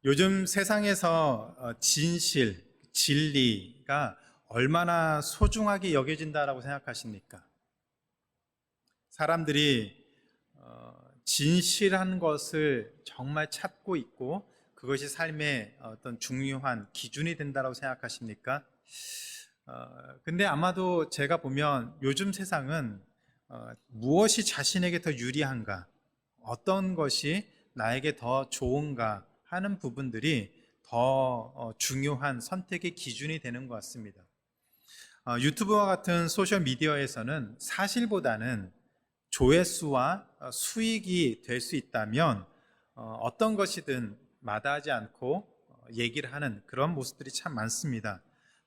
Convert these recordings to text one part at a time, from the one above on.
요즘 세상에서 진실, 진리가 얼마나 소중하게 여겨진다라고 생각하십니까? 사람들이 진실한 것을 정말 찾고 있고 그것이 삶의 어떤 중요한 기준이 된다고 생각하십니까? 근데 아마도 제가 보면 요즘 세상은 무엇이 자신에게 더 유리한가, 어떤 것이 나에게 더 좋은가 하는 부분들이 더 중요한 선택의 기준이 되는 것 같습니다. 유튜브와 같은 소셜 미디어에서는 사실보다는 조회수와 수익이 될 수 있다면 어떤 것이든 마다하지 않고 얘기를 하는 그런 모습들이 참 많습니다.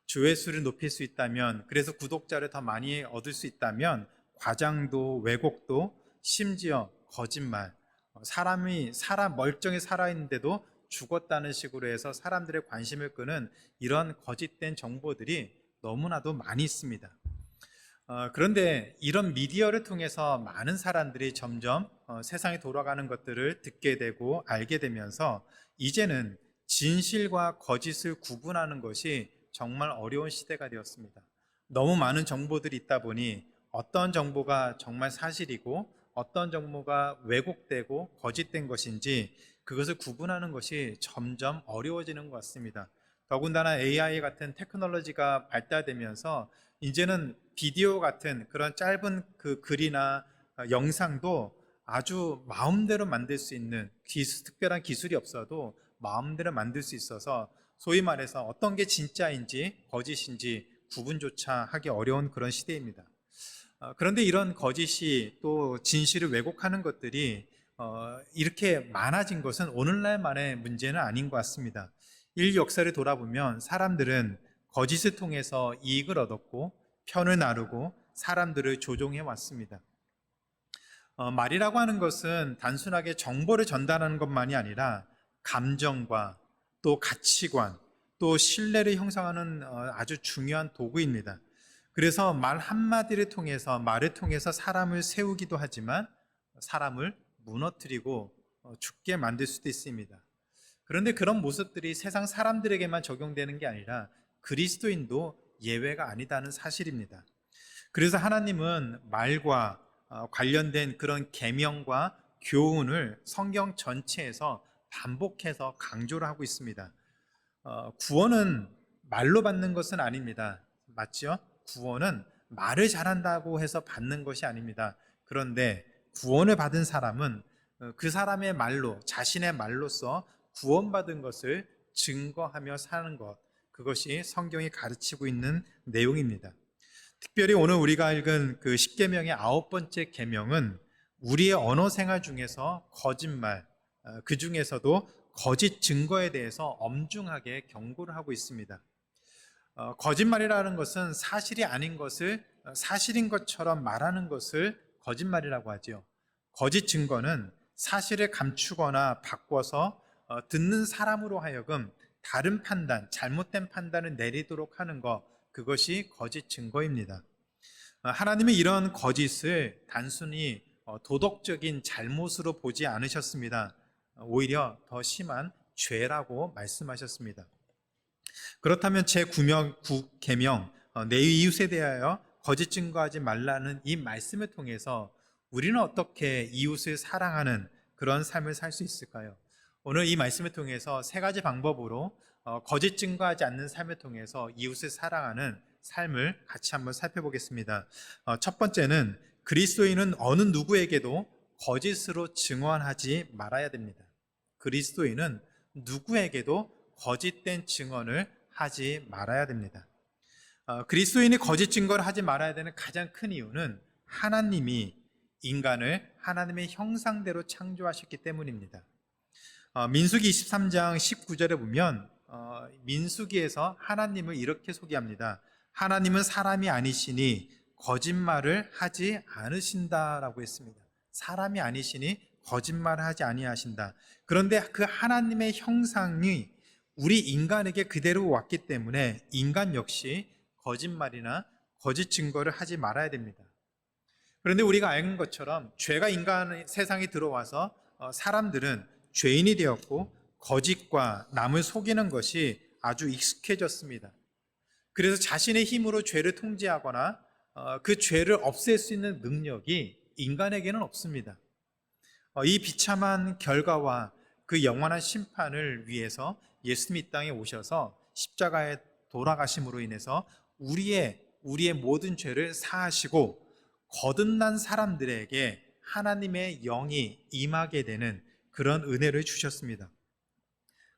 조회수를 높일 수 있다면, 그래서 구독자를 더 많이 얻을 수 있다면 과장도 왜곡도 심지어 거짓말, 사람 멀쩡히 살아있는데도 죽었다는 식으로 해서 사람들의 관심을 끄는 이런 거짓된 정보들이 너무나도 많이 있습니다. 그런데 이런 미디어를 통해서 많은 사람들이 점점 세상이 돌아가는 것들을 듣게 되고 알게 되면서 이제는 진실과 거짓을 구분하는 것이 정말 어려운 시대가 되었습니다. 너무 많은 정보들이 있다 보니 어떤 정보가 정말 사실이고 어떤 정보가 왜곡되고 거짓된 것인지 그것을 구분하는 것이 점점 어려워지는 것 같습니다. 더군다나 AI 같은 테크놀로지가 발달되면서 이제는 비디오 같은 그런 짧은 그 글이나 영상도 아주 마음대로 만들 수 있는 특별한 기술이 없어도 마음대로 만들 수 있어서 소위 말해서 어떤 게 진짜인지 거짓인지 구분조차 하기 어려운 그런 시대입니다. 그런데 이런 거짓이 또 진실을 왜곡하는 것들이 이렇게 많아진 것은 오늘날만의 문제는 아닌 것 같습니다. 인류 역사를 돌아보면 사람들은 거짓을 통해서 이익을 얻었고 편을 나누고 사람들을 조종해 왔습니다. 말이라고 하는 것은 단순하게 정보를 전달하는 것만이 아니라 감정과 또 가치관, 또 신뢰를 형성하는 아주 중요한 도구입니다. 그래서 말 한마디를 통해서, 말을 통해서 사람을 세우기도 하지만 사람을 무너뜨리고 죽게 만들 수도 있습니다. 그런데 그런 모습들이 세상 사람들에게만 적용되는 게 아니라 그리스도인도 예외가 아니다는 사실입니다. 그래서 하나님은 말과 관련된 그런 계명과 교훈을 성경 전체에서 반복해서 강조를 하고 있습니다. 구원은 말로 받는 것은 아닙니다. 맞죠? 구원은 말을 잘한다고 해서 받는 것이 아닙니다. 그런데 구원을 받은 사람은 그 사람의 말로, 자신의 말로써 구원받은 것을 증거하며 사는 것, 그것이 성경이 가르치고 있는 내용입니다. 특별히 오늘 우리가 읽은 그 십계명의 9번째 계명은 우리의 언어 생활 중에서 거짓말, 그 중에서도 거짓 증거에 대해서 엄중하게 경고를 하고 있습니다. 거짓말이라는 것은 사실이 아닌 것을 사실인 것처럼 말하는 것을 거짓말이라고 하죠. 거짓 증거는 사실을 감추거나 바꿔서 듣는 사람으로 하여금 다른 판단, 잘못된 판단을 내리도록 하는 것, 그것이 거짓 증거입니다. 하나님은 이런 거짓을 단순히 도덕적인 잘못으로 보지 않으셨습니다. 오히려 더 심한 죄라고 말씀하셨습니다. 그렇다면 제9계명 내 이웃에 대하여 거짓 증거하지 말라는 이 말씀을 통해서 우리는 어떻게 이웃을 사랑하는 그런 삶을 살 수 있을까요? 오늘 이 말씀을 통해서 세 가지 방법으로 거짓 증거하지 않는 삶을 통해서 이웃을 사랑하는 삶을 같이 한번 살펴보겠습니다. 첫 번째는 그리스도인은 어느 누구에게도 거짓으로 증언하지 말아야 됩니다. 그리스도인은 누구에게도 거짓된 증언을 하지 말아야 됩니다. 그리스도인이 거짓 증거를 하지 말아야 되는 가장 큰 이유는 하나님이 인간을 하나님의 형상대로 창조하셨기 때문입니다. 민수기 23장 19절에 보면 민수기에서 하나님을 이렇게 소개합니다. 하나님은 사람이 아니시니 거짓말을 하지 않으신다라고 했습니다. 사람이 아니시니 거짓말을 하지 아니하신다. 그런데 그 하나님의 형상이 우리 인간에게 그대로 왔기 때문에 인간 역시 거짓말이나 거짓 증거를 하지 말아야 됩니다. 그런데 우리가 아는 것처럼 죄가 인간 세상에 들어와서 사람들은 죄인이 되었고 거짓과 남을 속이는 것이 아주 익숙해졌습니다. 그래서 자신의 힘으로 죄를 통제하거나 그 죄를 없앨 수 있는 능력이 인간에게는 없습니다. 이 비참한 결과와 그 영원한 심판을 위해서 예수님이 이 땅에 오셔서 십자가에 돌아가심으로 인해서 우리의 모든 죄를 사하시고 거듭난 사람들에게 하나님의 영이 임하게 되는 그런 은혜를 주셨습니다.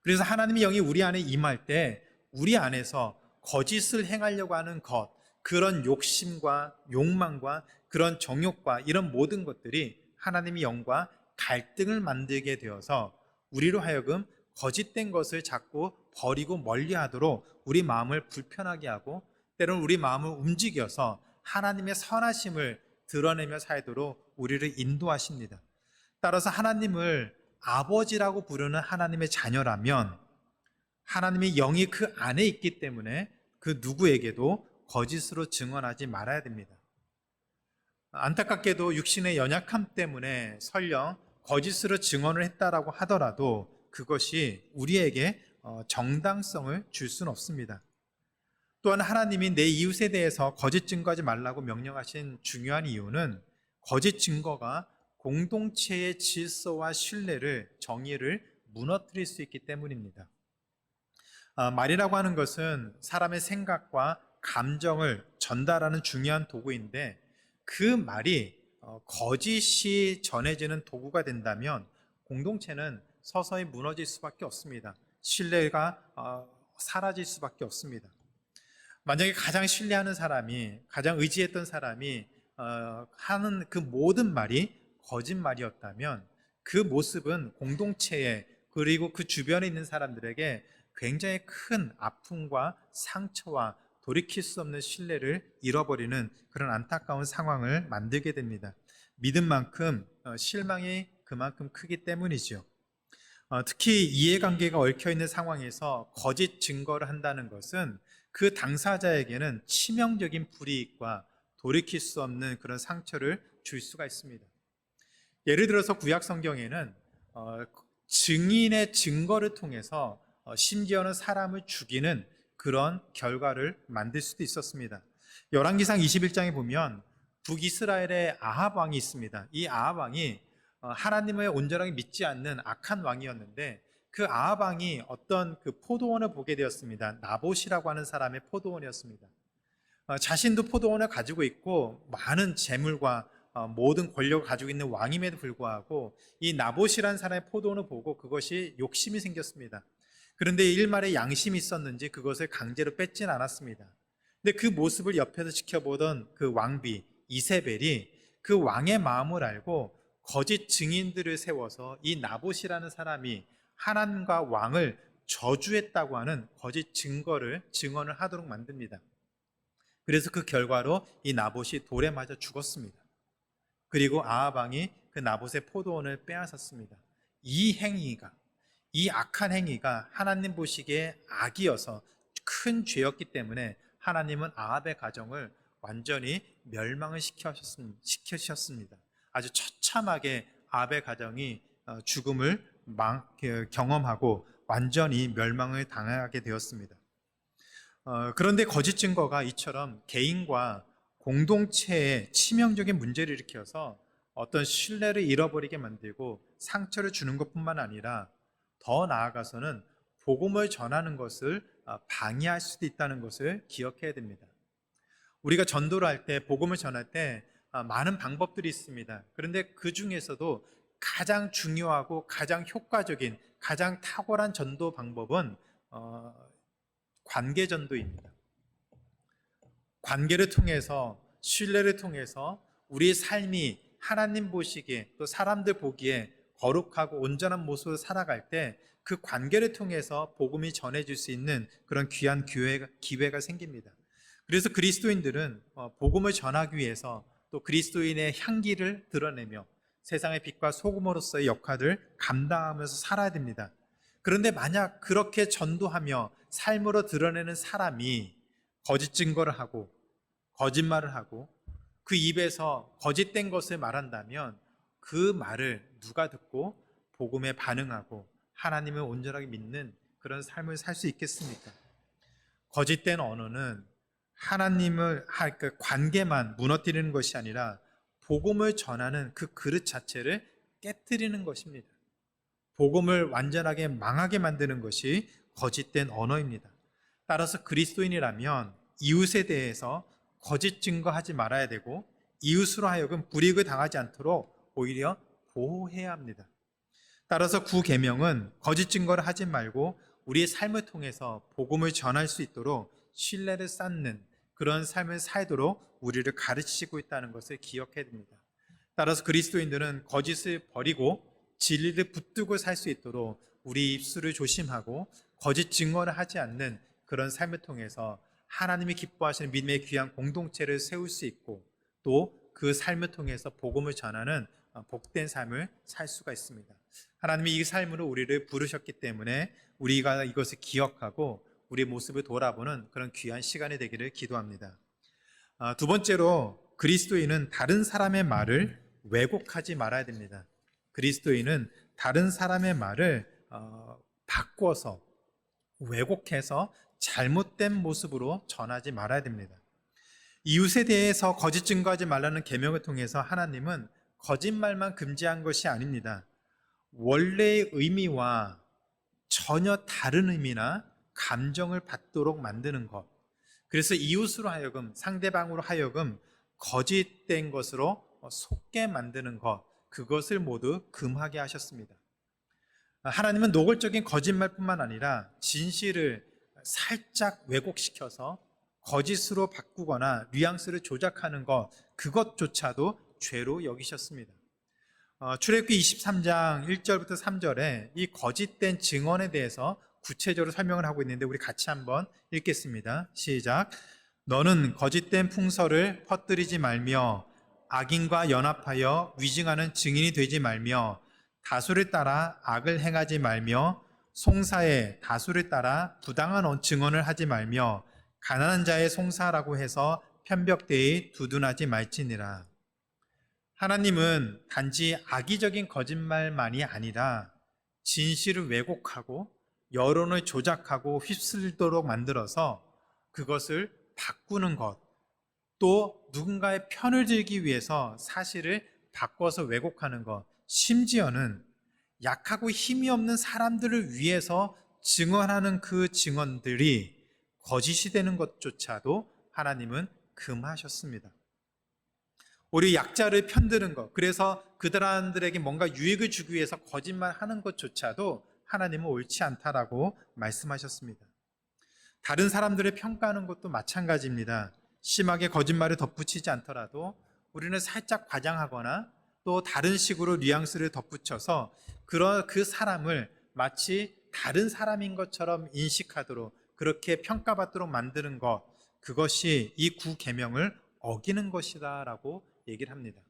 그래서 하나님의 영이 우리 안에 임할 때 우리 안에서 거짓을 행하려고 하는 것, 그런 욕심과 욕망과 그런 정욕과 이런 모든 것들이 하나님의 영과 갈등을 만들게 되어서 우리로 하여금 거짓된 것을 자꾸 버리고 멀리하도록 우리 마음을 불편하게 하고 때로는 우리 마음을 움직여서 하나님의 선하심을 드러내며 살도록 우리를 인도하십니다. 따라서 하나님을 아버지라고 부르는 하나님의 자녀라면 하나님의 영이 그 안에 있기 때문에 그 누구에게도 거짓으로 증언하지 말아야 됩니다. 안타깝게도 육신의 연약함 때문에 설령 거짓으로 증언을 했다라고 하더라도 그것이 우리에게 정당성을 줄 수는 없습니다. 또한 하나님이 내 이웃에 대해서 거짓 증거하지 말라고 명령하신 중요한 이유는 거짓 증거가 공동체의 질서와 신뢰를, 정의를 무너뜨릴 수 있기 때문입니다. 말이라고 하는 것은 사람의 생각과 감정을 전달하는 중요한 도구인데 그 말이 거짓이 전해지는 도구가 된다면 공동체는 서서히 무너질 수밖에 없습니다. 신뢰가 사라질 수밖에 없습니다. 만약에 가장 신뢰하는 사람이, 가장 의지했던 사람이 하는 그 모든 말이 거짓말이었다면 그 모습은 공동체에 그리고 그 주변에 있는 사람들에게 굉장히 큰 아픔과 상처와 돌이킬 수 없는 신뢰를 잃어버리는 그런 안타까운 상황을 만들게 됩니다. 믿은 만큼 실망이 그만큼 크기 때문이죠. 특히 이해관계가 얽혀있는 상황에서 거짓 증거를 한다는 것은 그 당사자에게는 치명적인 불이익과 돌이킬 수 없는 그런 상처를 줄 수가 있습니다. 예를 들어서 구약 성경에는 증인의 증거를 통해서 심지어는 사람을 죽이는 그런 결과를 만들 수도 있었습니다. 열왕기상 21장에 보면 북이스라엘의 아합 왕이 있습니다. 이 아합 왕이 하나님을 온전하게 믿지 않는 악한 왕이었는데 그 아합 왕이 어떤 그 포도원을 보게 되었습니다. 나봇이라고 하는 사람의 포도원이었습니다. 자신도 포도원을 가지고 있고 많은 재물과 모든 권력을 가지고 있는 왕임에도 불구하고 이 나봇이라는 사람의 포도원을 보고 그것이 욕심이 생겼습니다. 그런데 일말의 양심이 있었는지 그것을 강제로 뺏진 않았습니다. 근데 그 모습을 옆에서 지켜보던 그 왕비 이세벨이 그 왕의 마음을 알고 거짓 증인들을 세워서 이 나봇이라는 사람이 하나님과 왕을 저주했다고 하는 거짓 증언을 하도록 만듭니다. 그래서 그 결과로 이 나봇이 돌에 맞아 죽었습니다. 그리고 아합 왕이 그 나봇의 포도원을 빼앗았습니다. 이 악한 행위가 하나님 보시기에 악이어서 큰 죄였기 때문에 하나님은 아합의 가정을 완전히 멸망을 시키셨습니다. 아주 처참하게 아합의 가정이 죽음을 경험하고 완전히 멸망을 당하게 되었습니다. 그런데 거짓 증거가 이처럼 개인과 공동체에 치명적인 문제를 일으켜서 어떤 신뢰를 잃어버리게 만들고 상처를 주는 것뿐만 아니라 더 나아가서는 복음을 전하는 것을 방해할 수도 있다는 것을 기억해야 됩니다. 우리가 전도를 할 때, 복음을 전할 때 많은 방법들이 있습니다. 그런데 그 중에서도 가장 중요하고 가장 효과적인, 가장 탁월한 전도 방법은 관계 전도입니다. 관계를 통해서, 신뢰를 통해서 우리의 삶이 하나님 보시기에 또 사람들 보기에 거룩하고 온전한 모습으로 살아갈 때 그 관계를 통해서 복음이 전해질 수 있는 그런 귀한 기회가 생깁니다. 그래서 그리스도인들은 복음을 전하기 위해서 또 그리스도인의 향기를 드러내며 세상의 빛과 소금으로서의 역할을 감당하면서 살아야 됩니다. 그런데 만약 그렇게 전도하며 삶으로 드러내는 사람이 거짓 증거를 하고 거짓말을 하고 그 입에서 거짓된 것을 말한다면 그 말을 누가 듣고 복음에 반응하고 하나님을 온전하게 믿는 그런 삶을 살 수 있겠습니까? 거짓된 언어는 하나님을 그 관계만 무너뜨리는 것이 아니라 복음을 전하는 그 그릇 자체를 깨뜨리는 것입니다. 복음을 완전하게 망하게 만드는 것이 거짓된 언어입니다. 따라서 그리스도인이라면 이웃에 대해서 거짓 증거하지 말아야 되고 이웃으로 하여금 불이익을 당하지 않도록 오히려 보호해야 합니다. 따라서 구계명은 거짓 증거를 하지 말고 우리의 삶을 통해서 복음을 전할 수 있도록 신뢰를 쌓는 그런 삶을 살도록 우리를 가르치고 있다는 것을 기억해야 됩니다. 따라서 그리스도인들은 거짓을 버리고 진리를 붙들고 살 수 있도록 우리 입술을 조심하고 거짓 증거를 하지 않는 그런 삶을 통해서 하나님이 기뻐하시는 믿음의 귀한 공동체를 세울 수 있고 또 그 삶을 통해서 복음을 전하는 복된 삶을 살 수가 있습니다. 하나님이 이 삶으로 우리를 부르셨기 때문에 우리가 이것을 기억하고 우리의 모습을 돌아보는 그런 귀한 시간이 되기를 기도합니다. 두 번째로 그리스도인은 다른 사람의 말을 왜곡하지 말아야 됩니다. 그리스도인은 다른 사람의 말을 바꿔서 왜곡해서 잘못된 모습으로 전하지 말아야 됩니다. 이웃에 대해서 거짓 증거하지 말라는 계명을 통해서 하나님은 거짓말만 금지한 것이 아닙니다. 원래의 의미와 전혀 다른 의미나 감정을 받도록 만드는 것, 그래서 이웃으로 하여금 상대방으로 하여금 거짓된 것으로 속게 만드는 것, 그것을 모두 금하게 하셨습니다. 하나님은 노골적인 거짓말뿐만 아니라 진실을 살짝 왜곡시켜서 거짓으로 바꾸거나 뉘앙스를 조작하는 것, 그것조차도 죄로 여기셨습니다. 출애굽기 23장 1절부터 3절에 이 거짓된 증언에 대해서 구체적으로 설명을 하고 있는데 우리 같이 한번 읽겠습니다. 시작. 너는 거짓된 풍설을 퍼뜨리지 말며 악인과 연합하여 위증하는 증인이 되지 말며 다수를 따라 악을 행하지 말며 송사에 다수를 따라 부당한 증언을 하지 말며 가난한 자의 송사라고 해서 편벽되이 두둔하지 말지니라. 하나님은 단지 악의적인 거짓말만이 아니라 진실을 왜곡하고 여론을 조작하고 휩쓸도록 만들어서 그것을 바꾸는 것, 또 누군가의 편을 들기 위해서 사실을 바꿔서 왜곡하는 것, 심지어는 약하고 힘이 없는 사람들을 위해서 증언하는 그 증언들이 거짓이 되는 것조차도 하나님은 금하셨습니다. 우리 약자를 편드는 것, 그래서 그들한테게 뭔가 유익을 주기 위해서 거짓말하는 것조차도 하나님은 옳지 않다라고 말씀하셨습니다. 다른 사람들을 평가하는 것도 마찬가지입니다. 심하게 거짓말을 덧붙이지 않더라도 우리는 살짝 과장하거나 또 다른 식으로 뉘앙스를 덧붙여서 그 사람을 마치 다른 사람인 것처럼 인식하도록 그렇게 평가받도록 만드는 것, 그것이 이 구계명을 어기는 것이다라고 얘기를 합니다.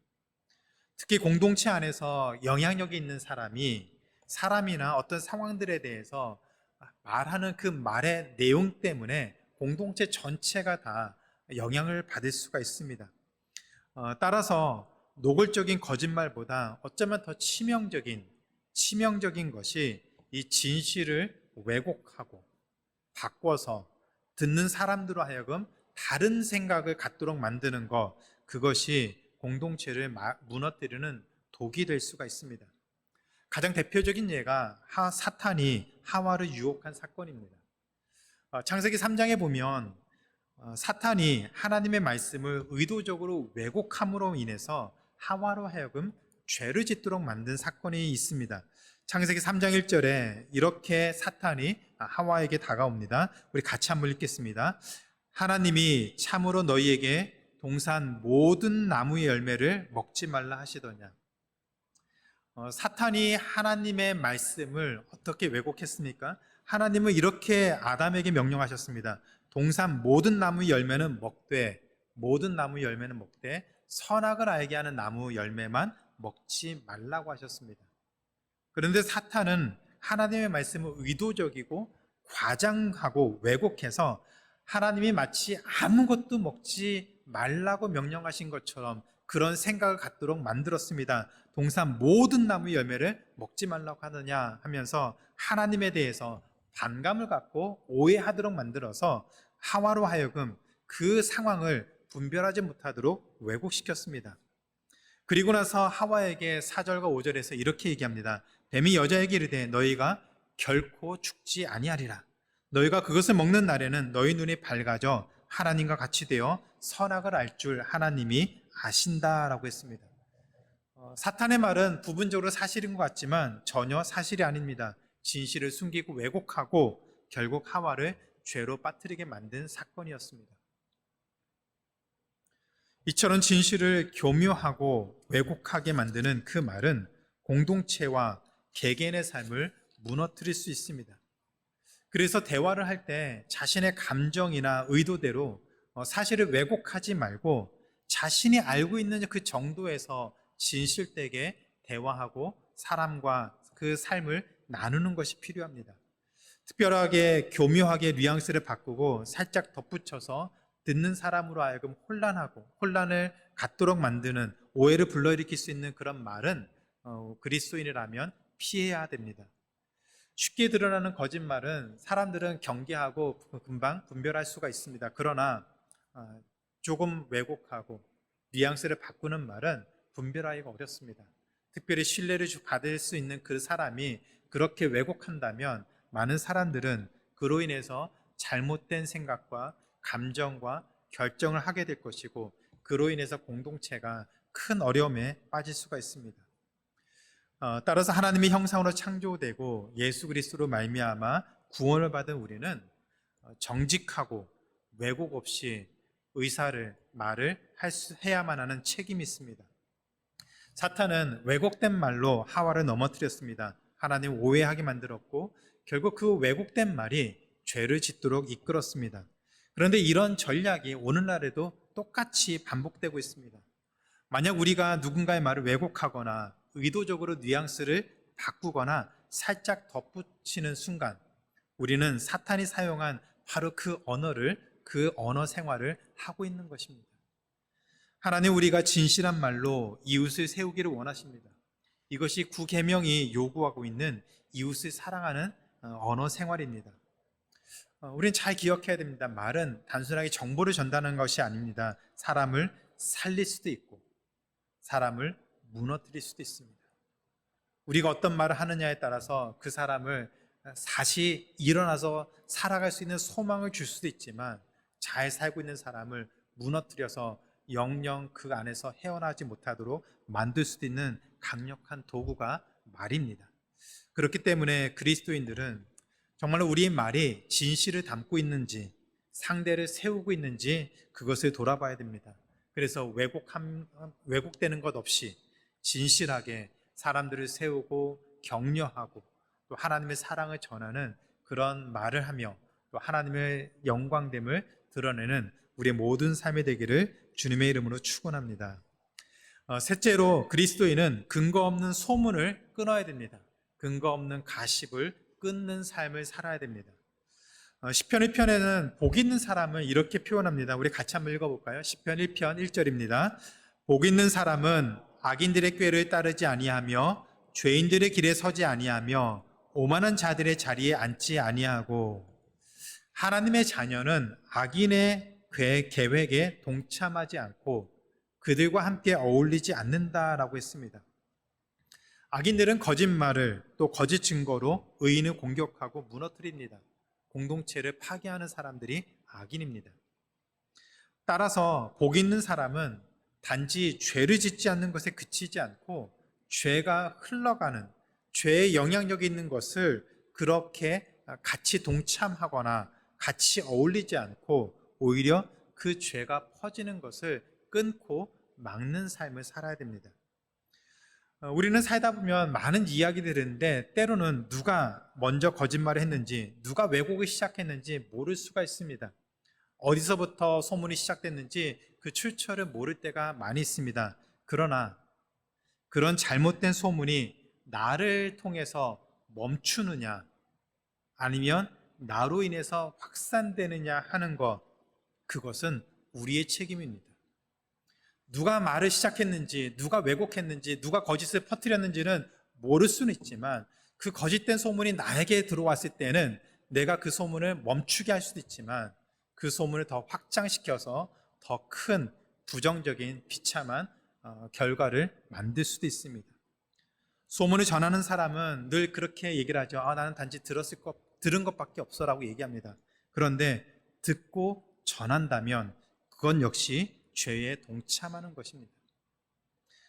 특히 공동체 안에서 영향력이 있는 사람이 사람이나 어떤 상황들에 대해서 말하는 그 말의 내용 때문에 공동체 전체가 다 영향을 받을 수가 있습니다. 따라서 노골적인 거짓말보다 어쩌면 더 치명적인 것이 이 진실을 왜곡하고 바꿔서 듣는 사람들로 하여금 다른 생각을 갖도록 만드는 것, 그것이 공동체를 무너뜨리는 독이 될 수가 있습니다. 가장 대표적인 예가 사탄이 하와를 유혹한 사건입니다. 창세기 3장에 보면 사탄이 하나님의 말씀을 의도적으로 왜곡함으로 인해서 하와로 하여금 죄를 짓도록 만든 사건이 있습니다. 창세기 3장 1절에 이렇게 사탄이 하와에게 다가옵니다. 우리 같이 한번 읽겠습니다. 하나님이 참으로 너희에게 동산 모든 나무의 열매를 먹지 말라 하시더냐. 사탄이 하나님의 말씀을 어떻게 왜곡했습니까? 하나님은 이렇게 아담에게 명령하셨습니다. 동산 모든 나무 열매는 먹되 선악을 알게 하는 나무 열매만 먹지 말라고 하셨습니다. 그런데 사탄은 하나님의 말씀을 의도적이고 과장하고 왜곡해서 하나님이 마치 아무것도 먹지 말라고 명령하신 것처럼 그런 생각을 갖도록 만들었습니다. 동산 모든 나무 열매를 먹지 말라고 하느냐 하면서 하나님에 대해서 반감을 갖고 오해하도록 만들어서 하와로 하여금 그 상황을 분별하지 못하도록 왜곡시켰습니다. 그리고 나서 하와에게 4절과 5절에서 이렇게 얘기합니다. 뱀이 여자에게 이르되 너희가 결코 죽지 아니하리라. 너희가 그것을 먹는 날에는 너희 눈이 밝아져 하나님과 같이 되어 선악을 알 줄 하나님이 아신다라고 했습니다. 사탄의 말은 부분적으로 사실인 것 같지만 전혀 사실이 아닙니다. 진실을 숨기고 왜곡하고 결국 하와를 죄로 빠뜨리게 만든 사건이었습니다. 이처럼 진실을 교묘하고 왜곡하게 만드는 그 말은 공동체와 개개인의 삶을 무너뜨릴 수 있습니다. 그래서 대화를 할 때 자신의 감정이나 의도대로 사실을 왜곡하지 말고 자신이 알고 있는 그 정도에서 진실되게 대화하고 사람과 그 삶을 나누는 것이 필요합니다. 특별하게 교묘하게 뉘앙스를 바꾸고 살짝 덧붙여서 듣는 사람으로 하여금 혼란을 갖도록 만드는 오해를 불러일으킬 수 있는 그런 말은 그리스도인이라면 피해야 됩니다. 쉽게 드러나는 거짓말은 사람들은 경계하고 금방 분별할 수가 있습니다. 그러나 조금 왜곡하고 뉘앙스를 바꾸는 말은 분별하기가 어렵습니다. 특별히 신뢰를 받을 수 있는 그 사람이 그렇게 왜곡한다면 많은 사람들은 그로 인해서 잘못된 생각과 감정과 결정을 하게 될 것이고 그로 인해서 공동체가 큰 어려움에 빠질 수가 있습니다. 따라서 하나님의 형상으로 창조되고 예수 그리스도로 말미암아 구원을 받은 우리는 정직하고 왜곡 없이 말을 해야만 하는 책임이 있습니다. 사탄은 왜곡된 말로 하와를 넘어뜨렸습니다. 하나님 오해하게 만들었고 결국 그 왜곡된 말이 죄를 짓도록 이끌었습니다. 그런데 이런 전략이 오늘날에도 똑같이 반복되고 있습니다. 만약 우리가 누군가의 말을 왜곡하거나 의도적으로 뉘앙스를 바꾸거나 살짝 덧붙이는 순간 우리는 사탄이 사용한 바로 그 언어 생활을 하고 있는 것입니다. 하나님 우리가 진실한 말로 이웃을 세우기를 원하십니다. 이것이 구계명이 요구하고 있는 이웃을 사랑하는 언어 생활입니다. 우리는 잘 기억해야 됩니다. 말은 단순하게 정보를 전달하는 것이 아닙니다. 사람을 살릴 수도 있고 사람을 무너뜨릴 수도 있습니다. 우리가 어떤 말을 하느냐에 따라서 그 사람을 다시 일어나서 살아갈 수 있는 소망을 줄 수도 있지만 잘 살고 있는 사람을 무너뜨려서 영영 그 안에서 헤어나지 못하도록 만들 수도 있는 강력한 도구가 말입니다. 그렇기 때문에 그리스도인들은 정말로 우리의 말이 진실을 담고 있는지 상대를 세우고 있는지 그것을 돌아봐야 됩니다. 그래서 왜곡되는 것 없이 진실하게 사람들을 세우고 격려하고 또 하나님의 사랑을 전하는 그런 말을 하며 또 하나님의 영광됨을 드러내는 우리의 모든 삶이 되기를 주님의 이름으로 축원합니다. 셋째로 그리스도인은 근거 없는 소문을 끊어야 됩니다. 근거 없는 가십을 끊는 삶을 살아야 됩니다. 시편 1편에는 복 있는 사람은 이렇게 표현합니다. 우리 같이 한번 읽어볼까요? 시편 1편 1절입니다. 복 있는 사람은 악인들의 꾀를 따르지 아니하며 죄인들의 길에 서지 아니하며 오만한 자들의 자리에 앉지 아니하고 하나님의 자녀는 악인의 계획에 동참하지 않고 그들과 함께 어울리지 않는다라고 했습니다. 악인들은 거짓말을 또 거짓 증거로 의인을 공격하고 무너뜨립니다. 공동체를 파괴하는 사람들이 악인입니다. 따라서 복 있는 사람은 단지 죄를 짓지 않는 것에 그치지 않고 죄가 흘러가는 죄의 영향력이 있는 것을 그렇게 같이 동참하거나 같이 어울리지 않고 오히려 그 죄가 퍼지는 것을 끊고 막는 삶을 살아야 됩니다. 우리는 살다 보면 많은 이야기들을 듣는데 때로는 누가 먼저 거짓말을 했는지 누가 왜곡을 시작했는지 모를 수가 있습니다. 어디서부터 소문이 시작됐는지 그 출처를 모를 때가 많이 있습니다. 그러나 그런 잘못된 소문이 나를 통해서 멈추느냐 아니면 나로 인해서 확산되느냐 하는 것, 그것은 우리의 책임입니다. 누가 말을 시작했는지, 누가 왜곡했는지, 누가 거짓을 퍼뜨렸는지는 모를 수는 있지만 그 거짓된 소문이 나에게 들어왔을 때는 내가 그 소문을 멈추게 할 수도 있지만 그 소문을 더 확장시켜서 더 큰 부정적인 비참한 결과를 만들 수도 있습니다. 소문을 전하는 사람은 늘 그렇게 얘기를 하죠. 나는 단지 들은 것밖에 없어라고 얘기합니다. 그런데 듣고 전한다면 그건 역시 죄에 동참하는 것입니다.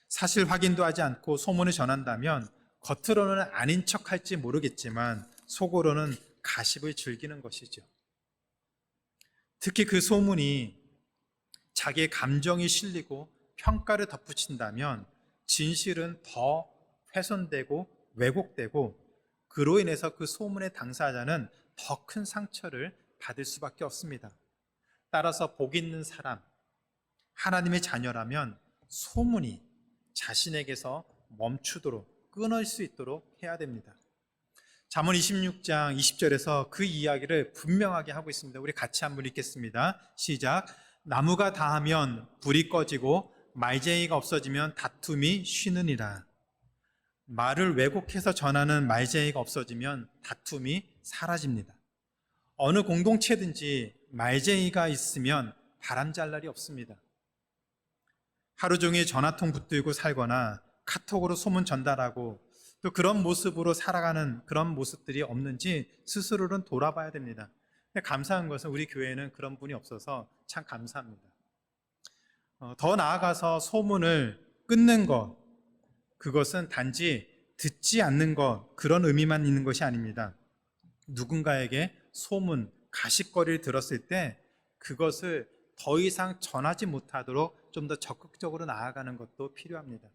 사실 확인도 하지 않고 소문을 전한다면 겉으로는 아닌 척할지 모르겠지만 속으로는 가십을 즐기는 것이죠. 특히 그 소문이 자기의 감정이 실리고 평가를 덧붙인다면 진실은 더 훼손되고 왜곡되고 그로 인해서 그 소문의 당사자는 더 큰 상처를 받을 수밖에 없습니다. 따라서 복 있는 사람, 하나님의 자녀라면 소문이 자신에게서 멈추도록 끊을 수 있도록 해야 됩니다. 잠언 26장 20절에서 그 이야기를 분명하게 하고 있습니다. 우리 같이 한번 읽겠습니다. 시작. 나무가 다하면 불이 꺼지고 말쟁이가 없어지면 다툼이 쉬느니라. 말을 왜곡해서 전하는 말쟁이가 없어지면 다툼이 사라집니다. 어느 공동체든지 말쟁이가 있으면 바람잘 날이 없습니다. 하루 종일 전화통 붙들고 살거나 카톡으로 소문 전달하고 또 그런 모습으로 살아가는 그런 모습들이 없는지 스스로는 돌아봐야 됩니다. 근데 감사한 것은 우리 교회에는 그런 분이 없어서 참 감사합니다. 더 나아가서 소문을 끊는 것, 그것은 단지 듣지 않는 것, 그런 의미만 있는 것이 아닙니다. 누군가에게 소문, 가십거리를 들었을 때 그것을 더 이상 전하지 못하도록 좀 더 적극적으로 나아가는 것도 필요합니다.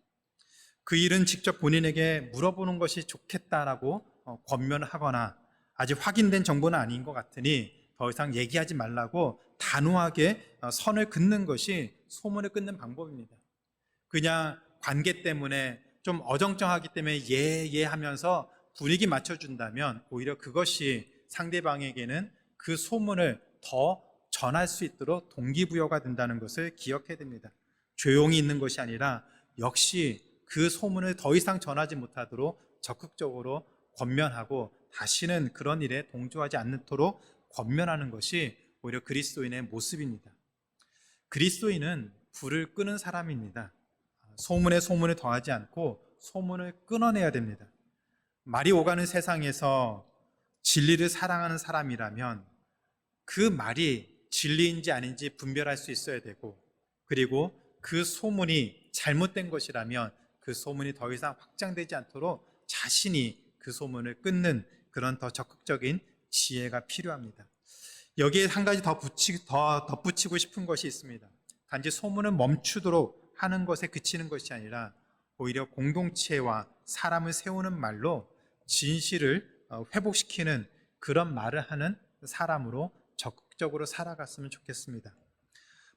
그 일은 직접 본인에게 물어보는 것이 좋겠다라고 권면하거나 아직 확인된 정보는 아닌 것 같으니 더 이상 얘기하지 말라고 단호하게 선을 긋는 것이 소문을 끊는 방법입니다. 그냥 관계 때문에 좀 어정쩡하기 때문에 예 하면서 분위기 맞춰준다면 오히려 그것이 상대방에게는 그 소문을 더 전할 수 있도록 동기부여가 된다는 것을 기억해야 됩니다. 조용히 있는 것이 아니라 역시 그 소문을 더 이상 전하지 못하도록 적극적으로 권면하고 다시는 그런 일에 동조하지 않도록 권면하는 것이 오히려 그리스도인의 모습입니다. 그리스도인은 불을 끄는 사람입니다. 소문에 소문을 더하지 않고 소문을 끊어내야 됩니다. 말이 오가는 세상에서 진리를 사랑하는 사람이라면 그 말이 진리인지 아닌지 분별할 수 있어야 되고, 그리고 그 소문이 잘못된 것이라면 그 소문이 더 이상 확장되지 않도록 자신이 그 소문을 끊는 그런 더 적극적인 지혜가 필요합니다. 여기에 한 가지 더 덧붙이고 싶은 것이 있습니다. 단지 소문을 멈추도록 하는 것에 그치는 것이 아니라 오히려 공동체와 사람을 세우는 말로 진실을 회복시키는 그런 말을 하는 사람으로 적극적으로 살아갔으면 좋겠습니다.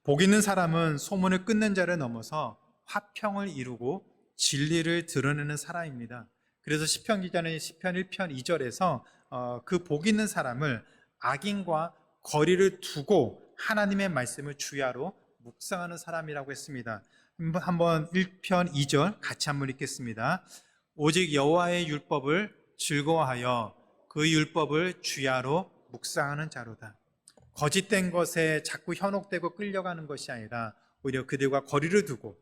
복 있는 사람은 소문을 끊는 자를 넘어서 화평을 이루고 진리를 드러내는 사람입니다. 그래서 시편 기자는 시편 1편 2절에서 그 복 있는 사람을 악인과 거리를 두고 하나님의 말씀을 주야로 묵상하는 사람이라고 했습니다. 한번 1편 2절 같이 한번 읽겠습니다. 오직 여호와의 율법을 즐거워하여 그 율법을 주야로 묵상하는 자로다. 거짓된 것에 자꾸 현혹되고 끌려가는 것이 아니라 오히려 그들과 거리를 두고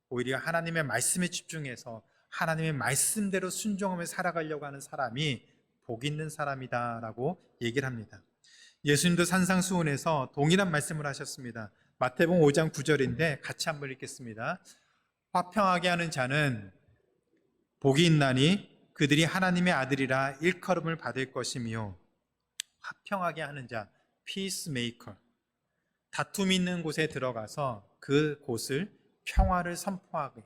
오히려 하나님의 말씀에 집중해서 하나님의 말씀대로 순종하며 살아가려고 하는 사람이 복 있는 사람이다라고 얘기를 합니다. 예수님도 산상수훈에서 동일한 말씀을 하셨습니다. 마태복음 5장 9절인데 같이 한번 읽겠습니다. 화평하게 하는 자는 복이 있나니 그들이 하나님의 아들이라 일컬음을 받을 것이며, 화평하게 하는 자, peacemaker, 다툼이 있는 곳에 들어가서 그 곳을 평화를 선포하게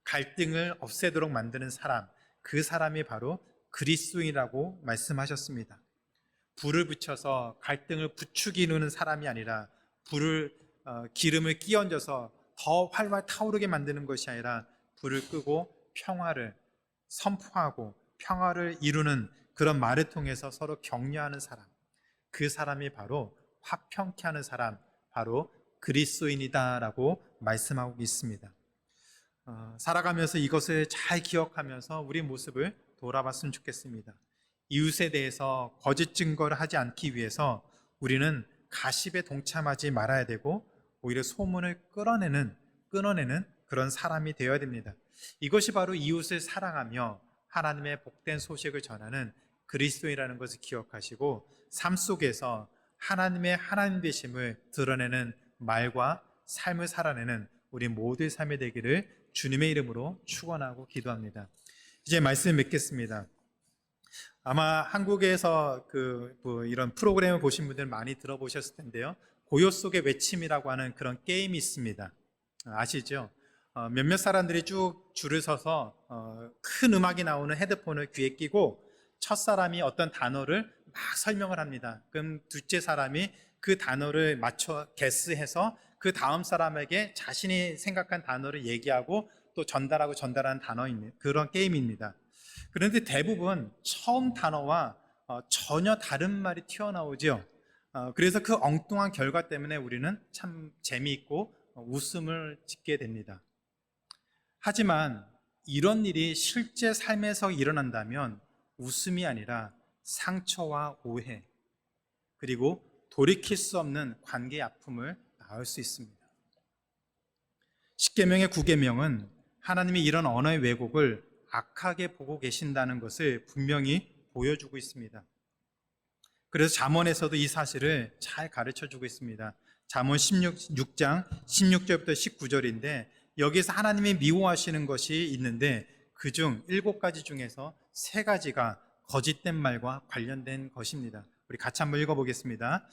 갈등을 없애도록 만드는 사람, 그 사람이 바로 그리스도인이라고 말씀하셨습니다. 불을 붙여서 갈등을 부추기는 사람이 아니라 기름을 끼얹어서 더 활활 타오르게 만드는 것이 아니라 불을 끄고 평화를 선포하고 평화를 이루는 그런 말을 통해서 서로 격려하는 사람, 그 사람이 바로 화평케 하는 사람, 바로 그리스도인이다라고 말씀하고 있습니다. 살아가면서 이것을 잘 기억하면서 우리 모습을 돌아봤으면 좋겠습니다. 이웃에 대해서 거짓 증거를 하지 않기 위해서 우리는 가십에 동참하지 말아야 되고 오히려 소문을 끊어내는 그런 사람이 되어야 됩니다. 이것이 바로 이웃을 사랑하며 하나님의 복된 소식을 전하는 그리스도인이라는 것을 기억하시고 삶 속에서 하나님의 하나님 되심을 드러내는 말과 삶을 살아내는 우리 모두의 삶이 되기를 주님의 이름으로 축원하고 기도합니다. 이제 말씀 맺겠습니다. 아마 한국에서 이런 프로그램을 보신 분들 많이 들어보셨을 텐데요. 고요 속의 외침이라고 하는 그런 게임이 있습니다. 아시죠? 몇몇 사람들이 쭉 줄을 서서 큰 음악이 나오는 헤드폰을 귀에 끼고 첫 사람이 어떤 단어를 막 설명을 합니다. 그럼 둘째 사람이 그 단어를 맞춰 게스해서 그 다음 사람에게 자신이 생각한 단어를 얘기하고 또 전달하는 단어입니다. 그런 게임입니다. 그런데 대부분 처음 단어와 전혀 다른 말이 튀어나오죠. 그래서 그 엉뚱한 결과 때문에 우리는 참 재미있고 웃음을 짓게 됩니다. 하지만 이런 일이 실제 삶에서 일어난다면 웃음이 아니라 상처와 오해, 그리고 돌이킬 수 없는 관계의 아픔을 낳을 수 있습니다. 십계명의 9계명은 하나님이 이런 언어의 왜곡을 악하게 보고 계신다는 것을 분명히 보여주고 있습니다. 그래서 잠언에서도 이 사실을 잘 가르쳐주고 있습니다. 잠언 16장 16절부터 19절인데 여기서 하나님이 미워하시는 것이 있는데 그중 7가지 중에서 3가지가 거짓된 말과 관련된 것입니다. 우리 같이 한번 읽어보겠습니다.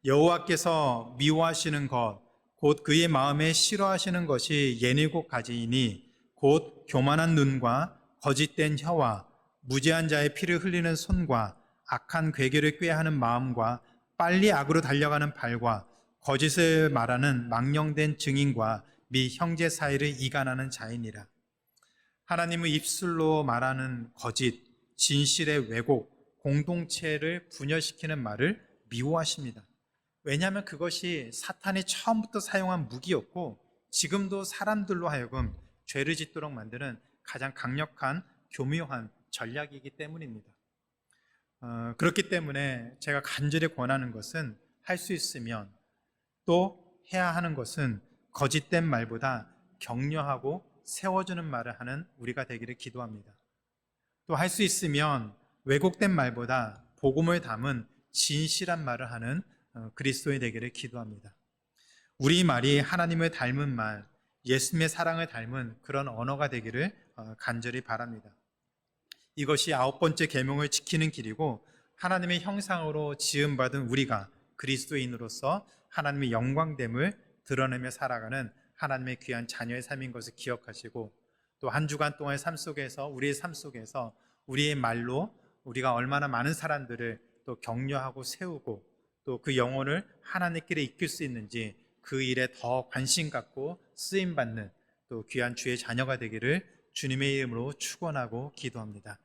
여호와께서 미워하시는 것, 곧 그의 마음에 싫어하시는 것이 7가지이니 곧 교만한 눈과 거짓된 혀와 무죄한 자의 피를 흘리는 손과 악한 괴계를 꾀하는 마음과 빨리 악으로 달려가는 발과 거짓을 말하는 망령된 증인과 미 형제 사이를 이간하는 자이니라. 하나님의 입술로 말하는 거짓, 진실의 왜곡, 공동체를 분열시키는 말을 미워하십니다. 왜냐하면 그것이 사탄이 처음부터 사용한 무기였고 지금도 사람들로 하여금 죄를 짓도록 만드는 가장 강력한 교묘한 전략이기 때문입니다. 그렇기 때문에 제가 간절히 권하는 것은 할 수 있으면 또 해야 하는 것은 거짓된 말보다 격려하고 세워주는 말을 하는 우리가 되기를 기도합니다. 또 할 수 있으면 왜곡된 말보다 복음을 담은 진실한 말을 하는 그리스도인이 되기를 기도합니다. 우리 말이 하나님을 닮은 말, 예수님의 사랑을 닮은 그런 언어가 되기를 간절히 바랍니다. 이것이 9번째 계명을 지키는 길이고 하나님의 형상으로 지음받은 우리가 그리스도인으로서 하나님의 영광됨을 드러내며 살아가는 하나님의 귀한 자녀의 삶인 것을 기억하시고 또 한 주간 동안의 삶 속에서 우리의 삶 속에서 우리의 말로 우리가 얼마나 많은 사람들을 또 격려하고 세우고 또 그 영혼을 하나님께로 이끌 수 있는지 그 일에 더 관심 갖고 쓰임받는 또 귀한 주의 자녀가 되기를 주님의 이름으로 축원하고 기도합니다.